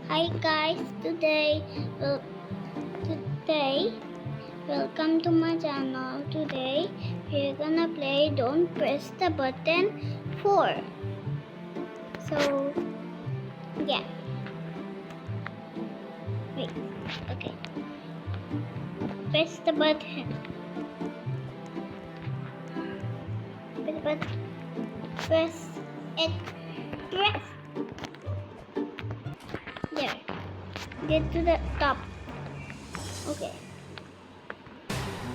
Hi guys, today welcome to my channel. Today we're gonna play Don't Press the Button 4. So yeah, wait, okay, press the button. Press it. Press. There. Get to the top. Okay.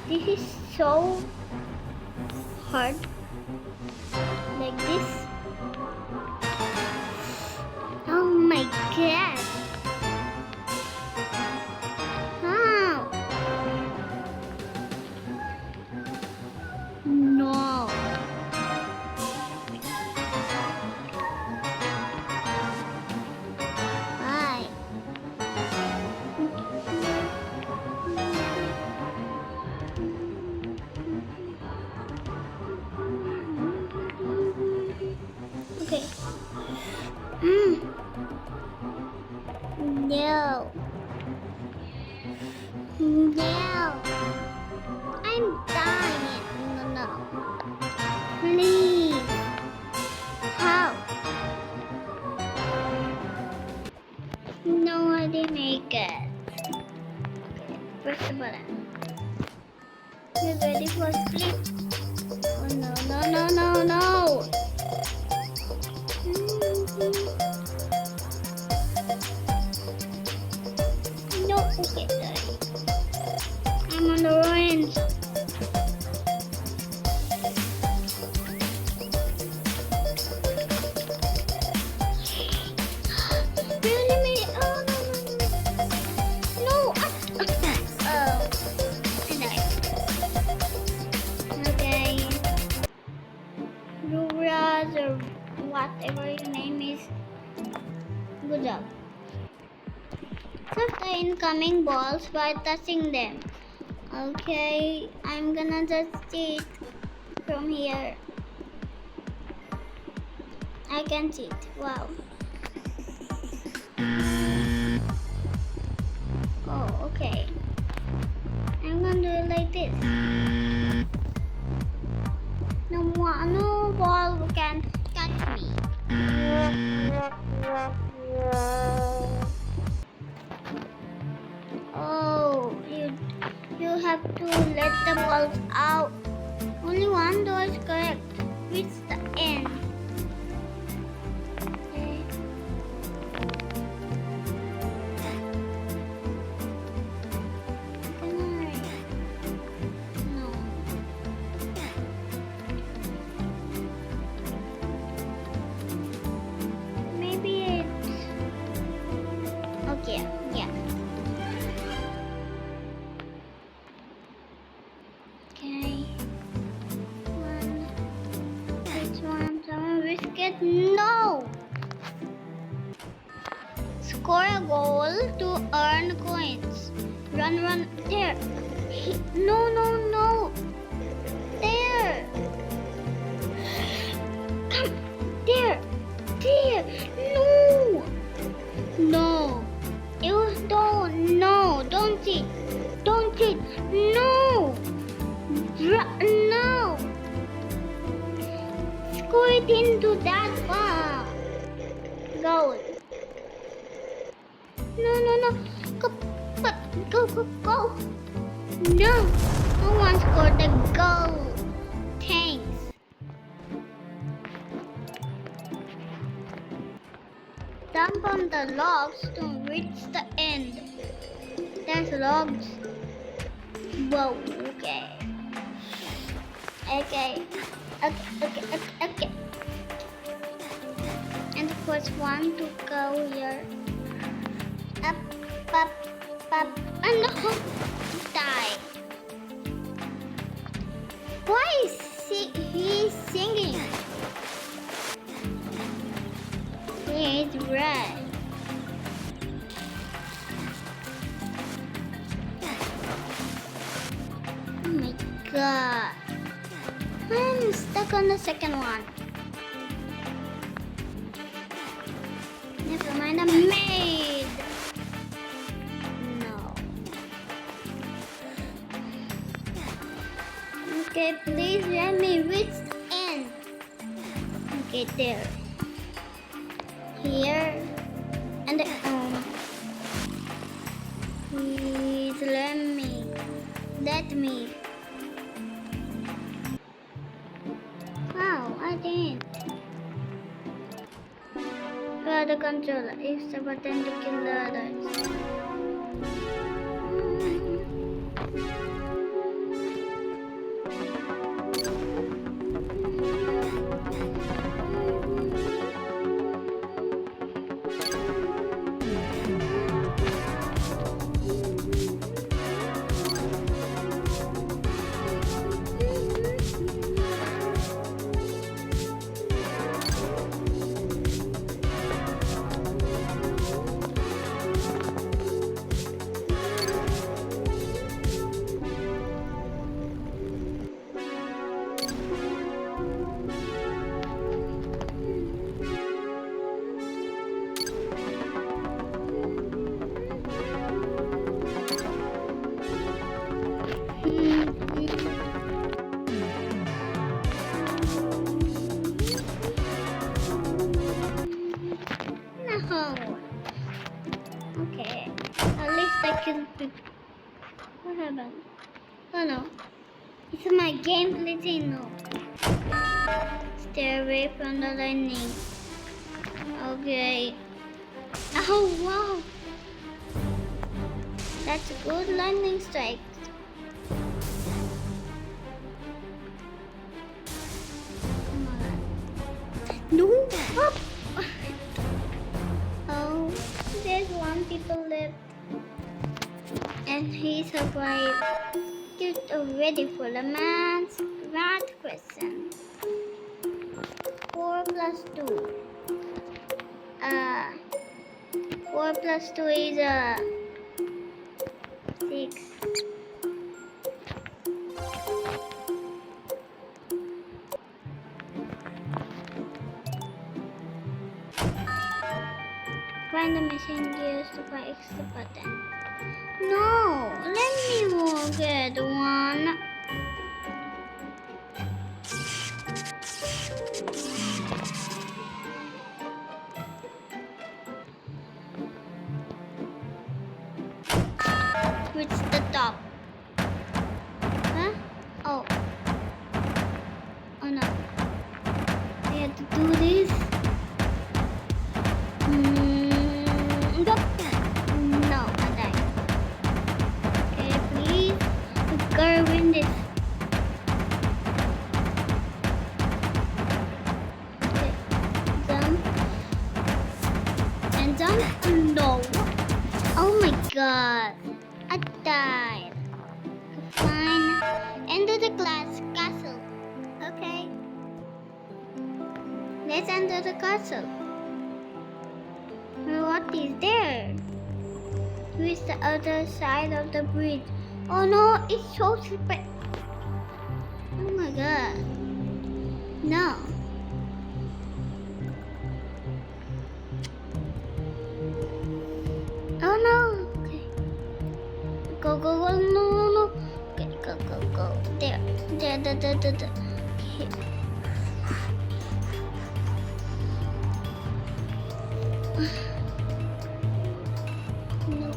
This is so hard. Like this. Oh my god. How? No. Why? Okay. No. No. I'm dying. No. Please. How? No, I didn't make it. Okay. Press the button. You ready for sleep? Oh no. No, okay, sorry. I'm on the orange. Really me? Oh no. No. Oh. I died. Okay. Ruras or whatever your name is. Good job. Shoot the incoming balls by touching them. Okay, I'm gonna just cheat from here. I can cheat. Wow. Oh, okay. I'm gonna do it like this. No ball can catch me. Oh, you have to let the balls out. Only one door is correct. Reach the end. Okay. No. Maybe it's okay. Yeah. Okay. Someone biscuit. No! Score a goal to earn coins. Run. There. No. There. Come. There. No. You don't. No. Don't cheat. No. No. Score it into that bar. Goal. No. Go. No one scored the goal. Thanks. Jump on the logs to reach the end. There's logs. Whoa, okay. And the first one to go here. Up, and no, die. Why is he singing? It's red. Oh my god. I'm stuck on the second one. Never mind, I made. Okay, please let me reach the end. Okay, there. Here. And please let me. Let me. Wow, I didn't. Where the controller is the button to kill the others. No. Okay. At least I can pick. What happened? Oh no. It's my gameplay channel. Stay away from the lightning. Okay. Oh wow. That's a good lightning strike. Come on. No. Up. Oh, there's one people left. And he survived. Just already for the man's rat question. 4 plus 2. 4 plus 2 is 6. Find the machine gears to buy extra button. No, let me get one. Reach the top. Huh? Oh. Oh no. I have to do this. Go. No, I died. Okay, please. We gotta win this. Okay. Jump. And jump. No. Oh my god. I died. Fine. Enter the glass castle. Okay. Let's enter the castle. What is there? Reach the other side of the bridge. Oh no, it's so slippery. Oh my god. No. Oh no. Okay. Go, go, go. No, no, no. Okay, go, go, go. There. There. Okay. No.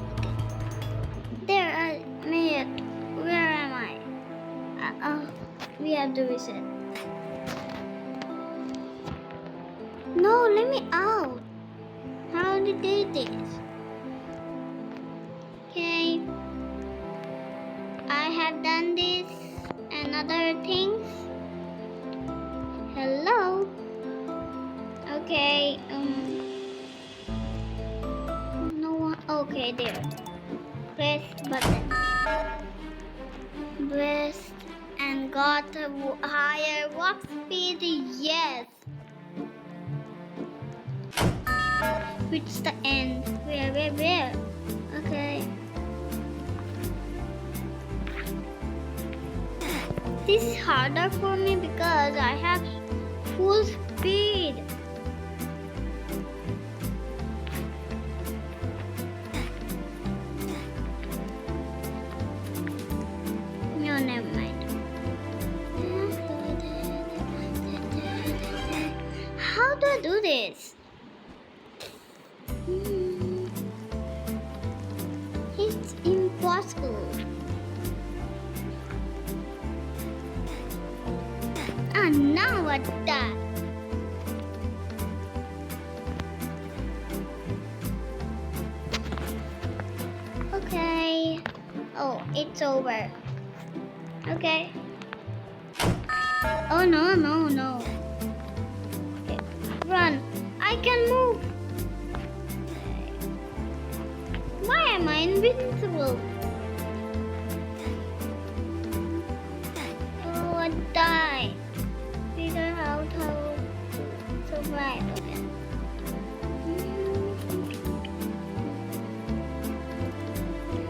There, where am I? We have to reset. No, let me out. How to do this? Okay. I have done this and other things. Hello. Okay. No one. Okay, there. Press button. Press and got a higher warp speed. Yes. Reach the end. Where? Okay. This is harder for me because I have full speed. No, never mind. do this. It's impossible. And now what that? Okay. Oh, it's over. Okay. Oh no, no, no. Okay. Run. I can move. Why am I invincible? Oh, I die. Figure out how to survive again.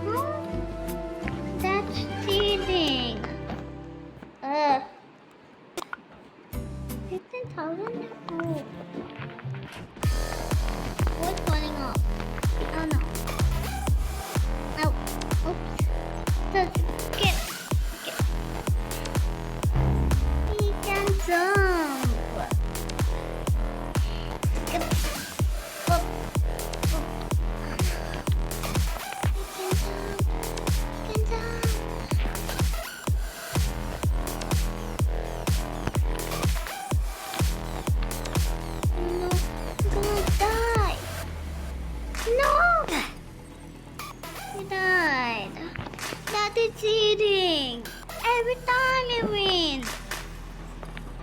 Huh? That's cheating. 15,000? Oh. What's falling off? Oh no. No. Oops. Just skip. Skip. He can jump. Skip. Up. Up. He can jump. He can jump. No. I'm gonna die. No! He died. That is cheating. Every time you win.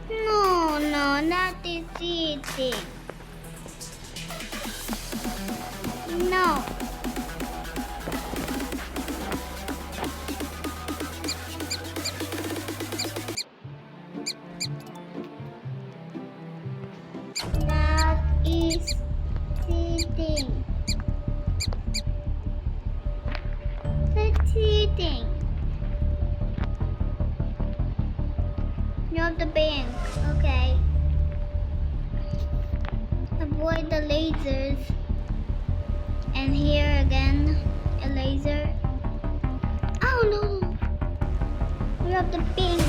No, no, that is cheating. No. That is cheating. That's cheating. Not the bank. Okay. Avoid the lasers. And here again, a laser. Oh no! We have the bank.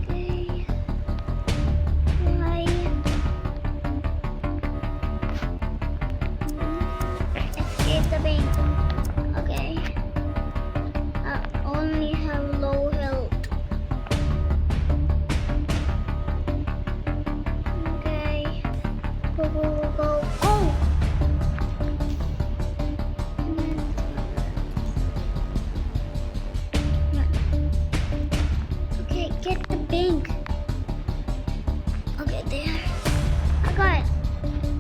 Okay. Why? Escape the bank. Okay. I only have low health. Okay. Go, go, go, go, go! Okay, get the bank. Okay, there. I got it.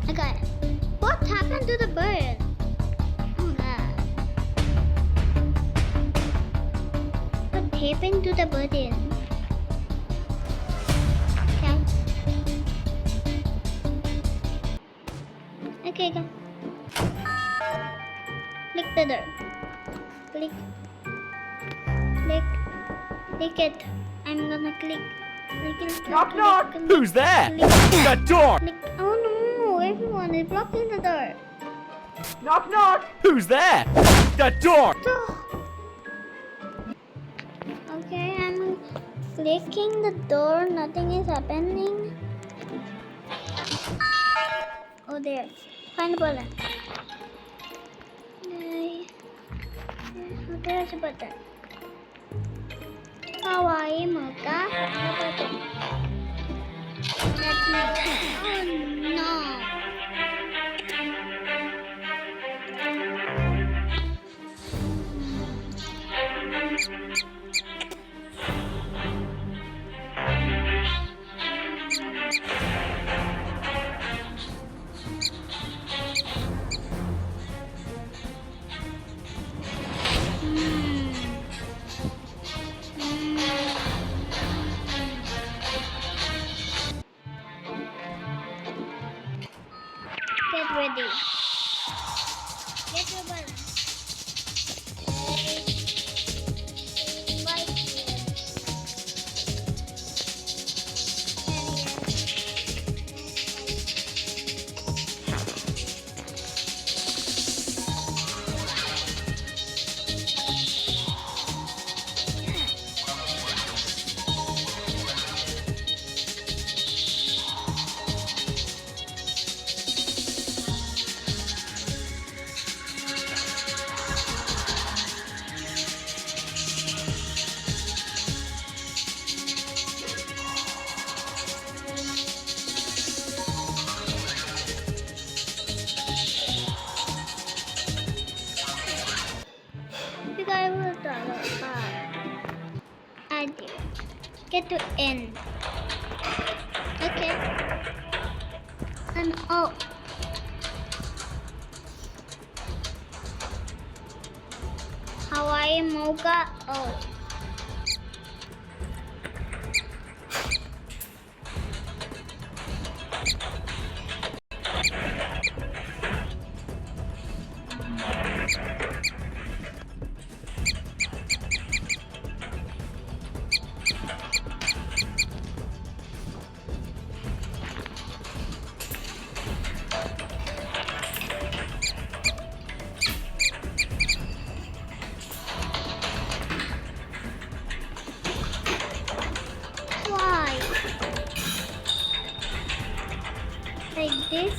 I got it. What happened to the bird? Oh god. What happened to the button? Okay. Okay, go. Click the door. Click. Click. Click it. I'm gonna click. Click. Knock, knock. Click. Who's there? Click. That door! Click. Oh no! Everyone is blocking the door. Knock, knock. Who's there? That door! Okay, I'm clicking the door. Nothing is happening. Oh, there. Find the button. Okay. Oh, there's a button. Kawaii Mocha. Button. That's me. Oh no. Get ready. Get your button. Right here. get to end. Okay. And oh. Hawaii Mocha. Oh. Why? Like this?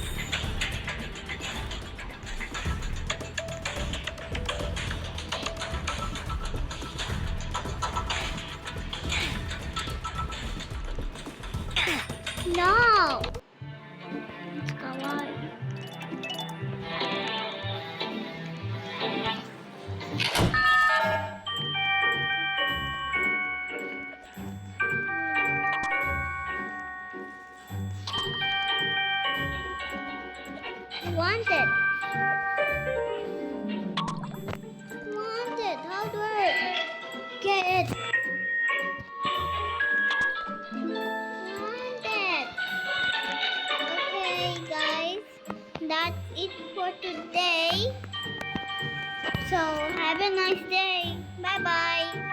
No! It's kawaii. Wanted. Wanted. How do I get it? Wanted. Okay, guys. That's it for today. So, have a nice day. Bye-bye.